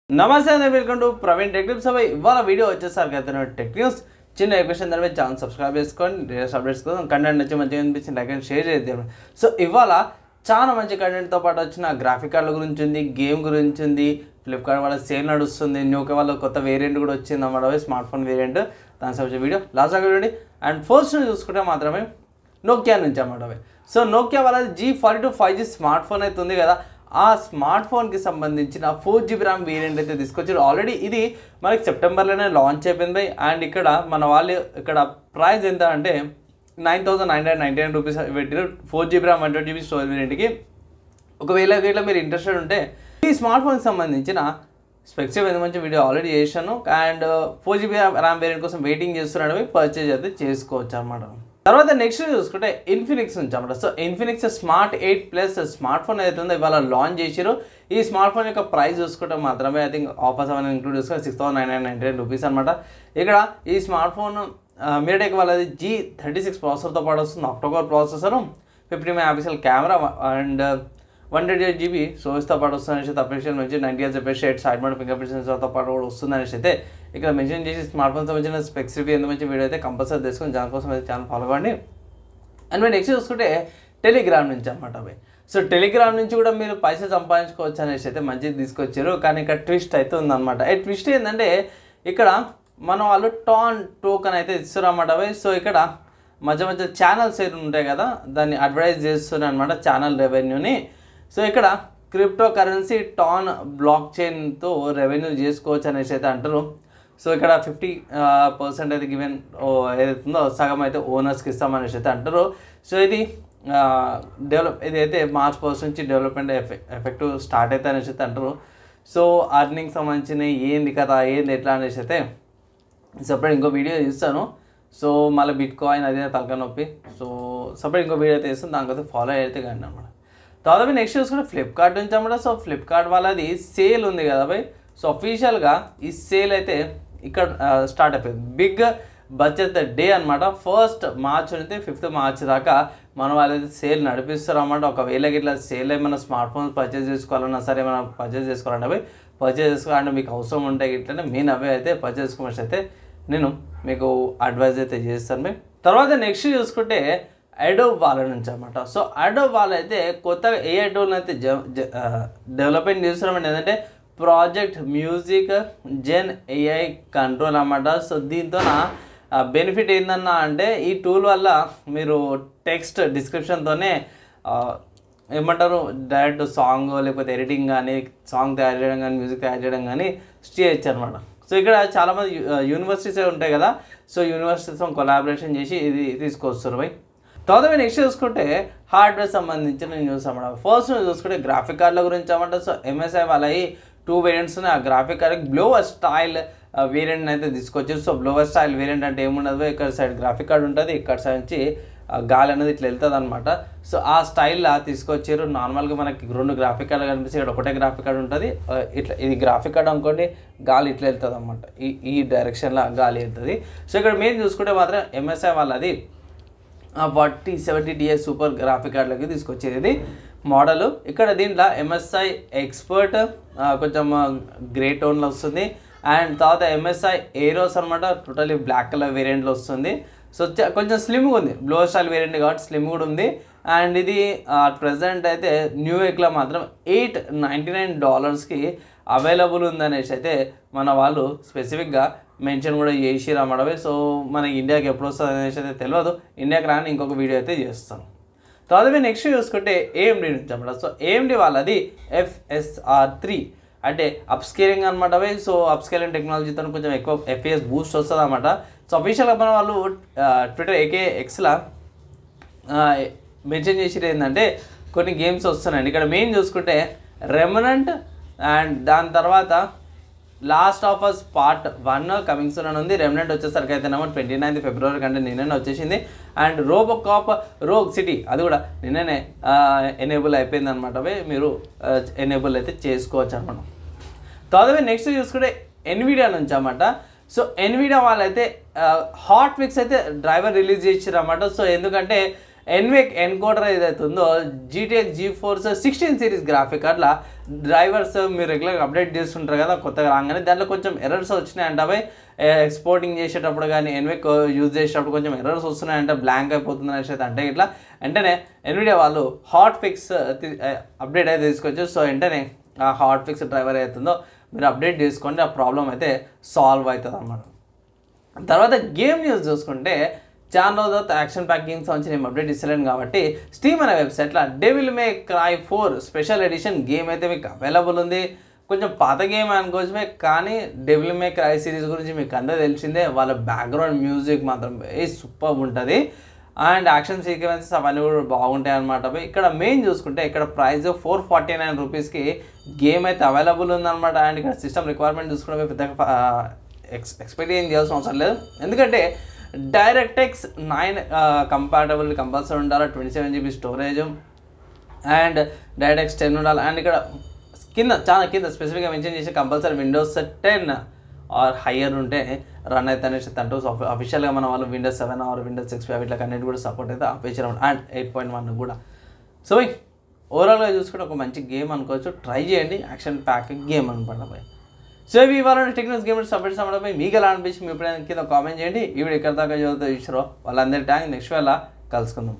నమస్తే అండి, welcome to Praveen tech tips. ఇవాళ వీడియో వచ్చేసరికి అయితే టెక్ న్యూస్ చిన్న ఎక్వేషన్ దాని ఛానల్ సబ్స్క్రైబ్ చేసుకోండి. లేటెస్ట్ అప్డేట్స్ కోసం కంటెంట్ నచ్చి మంచిగా అనిపించింది లైక్ అండ్ షేర్ చేద్దాం. సో ఇవాళ చాలా మంచి కంటెంట్తో పాటు వచ్చిన గ్రాఫిక్ కార్డుల గురించి ఉంది, గేమ్ గురించి ఉంది. ఫ్లిప్కార్ట్ వాళ్ళ సేల్ నడుస్తుంది, న్యూకే వాళ్ళ కొత్త వేరియంట్ కూడా వచ్చింది అన్నమాట, స్మార్ట్ ఫోన్ వేరియంట్. దానికి సంబంధించిన వీడియో లాస్ట్ దాకా చూడండి. అండ్ ఫస్ట్ చూసుకుంటే మాత్రమే నోకియా నుంచి అన్నమాట. సో నోకియా వాళ్ళది G42 5G స్మార్ట్ ఫోన్ అయితే ఉంది కదా, ఆ స్మార్ట్ ఫోన్కి సంబంధించిన 4GB ర్యామ్ వేరియంట్ అయితే తీసుకొచ్చారు. ఆల్రెడీ ఇది మనకి సెప్టెంబర్లోనే లాంచ్ అయిపోయింది. అండ్ ఇక్కడ మన వాళ్ళు ఇక్కడ ప్రైస్ ఎంత అంటే 9,999 రూపీస్ పెట్టిన 4GB ర్యామ్ 120GB స్టోరేజ్ వేరియంట్కి. ఒకవేళ ఇట్లా మీరు ఇంట్రెస్టెడ్ ఉంటే ఈ స్మార్ట్ ఫోన్కి సంబంధించిన స్పెక్స్ ఎంత మంచి వీడియో ఆల్రెడీ చేశాను. అండ్ 4GB ర్యామ్ వేరియంట్ కోసం వెయిటింగ్ చేస్తున్నాడు, పర్చేజ్ అయితే చేసుకోవచ్చు అనమాట. తర్వాత నెక్స్ట్ చూసుకుంటే ఇన్ఫినిక్స్ నుంచి అన్నమాట. So Infinix smart 8 plus smart phone అయితే ఉందో ఇవాళ లాంచ్ చేశారు. ఈ స్మార్ట్ ఫోన్ యొక్క ప్రైస్ చూసుకుంటే మాత్రమే ఐ థింక్ ఆఫర్స్ అవన్నీ ఇంక్లూడ్ చేసుకుంటే 6,999 రూపీస్ అనమాట. ఇక్కడ ఈ స్మార్ట్ ఫోన్ మీడియాటెక్ వాళ్ళది G36 ప్రాసెసర్తో పాటు వస్తుంది. Octa-core processor, 50 megapixel camera and 128GB స్టోరేజ్తో పాటు వస్తుందనేసి అప్లికేషన్ నుంచి 90Hz చెప్పేసి సైడ్ మౌంట్ ఫింగర్ ప్రింట్ సెన్సార్తో పాటు కూడా వస్తుందనేసి అయితే ఇక్కడ మెన్షన్ చేసి స్మార్ట్ ఫోన్ సంబంధించిన స్పెక్స్ రివ్యూ ఎంత మంచి వీడియో అయితే కంపల్సరీ తీసుకొని దానికోసం అయితే ఛానల్ ఫాలో అవ్వండి. అండ్ మీరు నెక్స్ట్ చూసుకుంటే టెలిగ్రామ్ నుంచి అనమాట. సో టెలిగ్రామ్ నుంచి కూడా మీరు పైసలు సంపాదించుకోవచ్చు అనేసి అయితే మంచిది తీసుకొచ్చారు. కానీ ఇక్కడ ట్విస్ట్ అయితే ఉందన్నమాట. ఈ ట్విస్ట్ ఏంటంటే ఇక్కడ మన వాళ్ళు టాన్ టోకెన్ అయితే ఇస్తారు అన్నమాట. సో ఇక్కడ మధ్య మధ్య ఛానల్స్ అయితే ఉంటాయి కదా, దాన్ని అడ్వర్టైజ్ చేస్తున్నారు అనమాట ఛానల్ రెవెన్యూని. సో ఇక్కడ క్రిప్టో కరెన్సీ టాన్ బ్లాక్ చైన్తో రెవెన్యూ చేసుకోవచ్చు అనేసి అయితే అంటారు. సో ఇక్కడ 50% అయితే గివెన్ ఏదైతుందో సగం అయితే ఓనర్స్కి ఇస్తామనేసి అయితే అంటారు. సో ఇది ఇదైతే March 1 నుంచి డెవలప్మెంట్ ఎఫెక్టివ్ స్టార్ట్ అయితే అనేసి అయితే అంటారు. సో అర్నింగ్ సంబంధించిన ఏంది కదా, ఏంది ఎట్లా అనేసి అయితే సపరేట్ ఇంకో వీడియో ఇస్తాను. సో మళ్ళీ బిట్ కాయిన్ అదే తలకాయ నొప్పి. సో సపరేట్ ఇంకో వీడియో అయితే ఇస్తాను, దానికైతే ఫాలో అయితే కానీ అనమాట. తర్వాత నెక్స్ట్ చూసుకుంటే ఫ్లిప్కార్ట్ నుంచి అన్నమాట. సో ఫ్లిప్కార్ట్ వాళ్ళది సేల్ ఉంది కదా భయ్. సో అఫీషియల్గా ఈ సేల్ అయితే ఇక్కడ స్టార్ట్ అయిపోయింది. బిగ్ బడ్జెట్ డే అనమాట. 1 March నుంచి 5th March దాకా మన వాళ్ళైతే సేల్ నడిపిస్తారు అన్నమాట. ఒకవేళ ఇట్లా సేల్ ఏమైనా స్మార్ట్ ఫోన్స్ పర్చేజ్ చేసుకోవాలన్నా సరే, ఏమైనా పర్చేజ్ చేసుకోవాలంటే అవి పర్చేజ్ చేసుకోవాలంటే మీకు అవసరం ఉంటే ఇట్లనే మెయిన్ అవే అయితే పర్చేజ్ చేసుకోవచ్చు అయితే నేను మీకు అడ్వైజ్ అయితే చేస్తాను. తర్వాత నెక్స్ట్ చూసుకుంటే అడోబ్ వాళ్ళ నుంచి అన్నమాట. సో అడోబ్ వాళ్ళు అయితే కొత్తగా AI టూల్ని అయితే డెవలప్మెంట్ చేస్తున్నామండి. ఏంటంటే ప్రాజెక్ట్ మ్యూజిక్ జెన్ AI కంట్రోల్ అన్నమాట. సో దీంతో బెనిఫిట్ ఏందన్నా అంటే ఈ టూల్ వల్ల మీరు టెక్స్ట్ డిస్క్రిప్షన్తోనే ఏమంటారు డైరెక్ట్ సాంగ్ లేకపోతే ఎడిటింగ్ కానీ, సాంగ్ తయారు చేయడం కానీ, మ్యూజిక్ తయారు చేయడం కానీ చేయొచ్చు అనమాట. సో ఇక్కడ చాలామంది యూనివర్సిటీస్ ఉంటాయి కదా, సో యూనివర్సిటీస్తో కొలాబరేషన్ చేసి ఇది తీసుకొస్తారు భయ్. తర్వాత నెక్స్ట్ చూసుకుంటే హార్డ్వేర్ సంబంధించిన న్యూస్ అన్నమాట. ఫస్ట్ చూసుకుంటే గ్రాఫిక్ కార్డుల గురించి అన్నమాట. సో MSI వాళ్ళవి 2 వేరియంట్స్ ఉన్నాయి. ఆ graphic card blower style variant అయితే తీసుకొచ్చారు. సో బ్లోవర్ స్టైల్ వేరియంట్ అంటే ఏముండదు, ఇక్కడ సైడ్ గ్రాఫిక్ కార్డ్ ఉంటుంది, ఇక్కడ సైడ్ నుంచి గాలి అనేది ఇట్లా వెళ్తుంది అనమాట. సో ఆ స్టైల్లో తీసుకొచ్చారు. నార్మల్గా మనకి 2 గ్రాఫిక్ కార్డులు కనిపిస్తాయి, ఇక్కడ ఒకటే గ్రాఫిక్ కార్డ్ ఉంటుంది. ఇట్లా ఇది గ్రాఫిక్ కార్డ్ అనుకోండి, గాలి ఇట్లా వెళ్తుంది అనమాట, ఈ డైరెక్షన్లో గాలి వెళ్తుంది. సో ఇక్కడ మెయిన్ చూసుకుంటే మాత్రం MSI వాళ్ళది 4070 Ti సూపర్ గ్రాఫిక్ కార్డులకి తీసుకొచ్చేది ఇది మోడల్. ఇక్కడ దీంట్లో MSI ఎక్స్పర్ట్ కొంచెం గ్రే టోన్లో వస్తుంది. అండ్ తర్వాత MSI ఏరోస్ అనమాట, టోటలీ బ్లాక్ కలర్ వేరియంట్లో వస్తుంది. సో కొంచెం స్లిమ్గా ఉంది, బ్లో స్టైల్ వేరియంట్ కాబట్టి స్లిమ్ కూడా ఉంది. అండ్ ఇది ప్రజెంట్ అయితే న్యూయార్క్లో మాత్రం $899కి అవైలబుల్ ఉందనేసి అయితే మన వాళ్ళు స్పెసిఫిక్గా మెన్షన్ కూడా చేసిరు అన్నమాట. సో మనకి ఇండియాకి ఎప్పుడు వస్తుంది అనేసి అయితే తెలియదు, ఇండియాకి రాని ఇంకొక వీడియో అయితే చేస్తాను. తర్వాత నెక్స్ట్ చూసుకుంటే AMD నుంచి అన్నమాట. సో AMD వాళ్ళది FSR3 అంటే అప్స్కేలింగ్ అనమాట. సో అప్స్కేలింగ్ టెక్నాలజీతో కొంచెం ఎక్కువ FPS బూస్ట్ వస్తుంది అన్నమాట. సో అఫీషియల్గా మన వాళ్ళు ట్విట్టర్ AKXలో మెన్షన్ చేసేది ఏంటంటే కొన్ని గేమ్స్ వస్తున్నాయండి. ఇక్కడ మెయిన్ చూసుకుంటే రెమనెంట్ అండ్ దాని తర్వాత last of us part 1 coming soon అని ఉంది. రెమనెంట్ వచ్చేసరికి అయితే 29th February కంటే నిన్ననే వచ్చేసింది. అండ్ రోబోకాప్ రోగ్ సిటీ అది కూడా నిన్ననే ఎనేబుల్ అయిపోయింది అనమాట. మీరు ఎనేబుల్ అయితే చేసుకోవచ్చు అనమాట. తర్వాత నెక్స్ట్ చూసుకుంటే ఎన్విడియా నుంచి అన్నమాట. సో ఎన్విడియా వాళ్ళైతే హాట్ ఫిక్స్ అయితే డ్రైవర్ రిలీజ్ చేసారు అన్నమాట. సో ఎందుకంటే NVIC ఎన్కోడర్ ఏదైతే ఉందో GTX GeForce 16 సిరీస్ గ్రాఫిక్ కార్డ్ల డ్రైవర్స్ మీరు రెగ్యులర్గా అప్డేట్ చేస్తుంటారు కదా కొత్తగా రాగానే, దాంట్లో కొంచెం ఎర్రర్స్ వచ్చినాయంట అవి ఎక్స్పోర్టింగ్ చేసేటప్పుడు కానీ ఎన్విక్ యూజ్ చేసేటప్పుడు కొంచెం ఎర్రర్స్ వస్తున్నాయంటే బ్లాంక్ అయిపోతుంది అనేసి అయితే అంటే ఇట్లా వెంటనే ఎన్విడియా వాళ్ళు హాట్ ఫిక్స్ అప్డేట్ అయితే తీసుకొచ్చు. సో వెంటనే ఆ హాట్ ఫిక్స్ డ్రైవర్ అవుతుందో మీరు అప్డేట్ చేసుకోండి, ఆ ప్రాబ్లం అయితే సాల్వ్ అవుతుంది అన్నమాట. తర్వాత గేమ్ న్యూస్ చూసుకుంటే చాలా రోజుల తర్వాత యాక్షన్ ప్యాక్ గేమ్స్ నుంచి నేను అప్డేట్ ఇస్తలేను కాబట్టి స్టీమ్ అనే వెబ్సైట్లో డెవిల్ మే క్రై 4 స్పెషల్ ఎడిషన్ గేమ్ అయితే మీకు అవైలబుల్ ఉంది. కొంచెం పాత గేమ్ అనుకోవచ్చమే, కానీ డెవిల్ మే క్రై సిరీస్ గురించి మీకు అందరూ తెలిసిందే. వాళ్ళ బ్యాక్గ్రౌండ్ మ్యూజిక్ మాత్రం సూపర్ ఉంటుంది అండ్ యాక్షన్ సీక్వెన్సెస్ అవన్నీ కూడా బాగుంటాయి అనమాట. ఇక్కడ మెయిన్ చూసుకుంటే ఇక్కడ ప్రైస్ 449 రూపీస్కి గేమ్ అయితే అవైలబుల్ ఉందన్నమాట. అండ్ ఇక్కడ సిస్టమ్ రిక్వైర్మెంట్ చూసుకుంటే పెద్దగా ఎక్స్పెక్ట్ ఏం చేయాల్సిన అవసరం లేదు, ఎందుకంటే డైరెక్టెక్స్ 9 కంపాటబుల్ కంపల్సరీ ఉండాలి, 27 GB స్టోరేజ్ అండ్ డైరెక్టెక్స్ 10 ఉండాలి. అండ్ ఇక్కడ చాలా కింద స్పెసిఫిక్గా మెన్షన్ చేసి కంపల్సరీ విండోస్ 10 ఆర్ హయ్యర్ ఉంటే రన్ అయితే అనేసి అంటూ అఫీషియల్గా మన వాళ్ళు విండోస్ 7 ఆర్ విండోస్ 6 వీటికి అన్నిటి కూడా సపోర్ట్ అయితే ఆపేసారు అండ్ 8.1 కూడా. సో ఓవరాల్గా చూసుకుంటే ఒక మంచి గేమ్ అనుకోవచ్చు, ట్రై చేయండి, యాక్షన్ ప్యాక్ గేమ్ అనమాట. సో ఇవి ఇవాళ టెక్నిక్స్ గేమ్ సపోర్ట్ అవ్వడంపై మీకు ఎలా అనిపించి మీ ఎప్పుడైనా కింద కామెంట్ చేయండి. ఈ వీడియో ఎక్కడ దాకా చదువుతూ చూసారో వాళ్ళందరి ట్యాంక్ నెక్స్ట్ వేళ కలుసుకుందాం.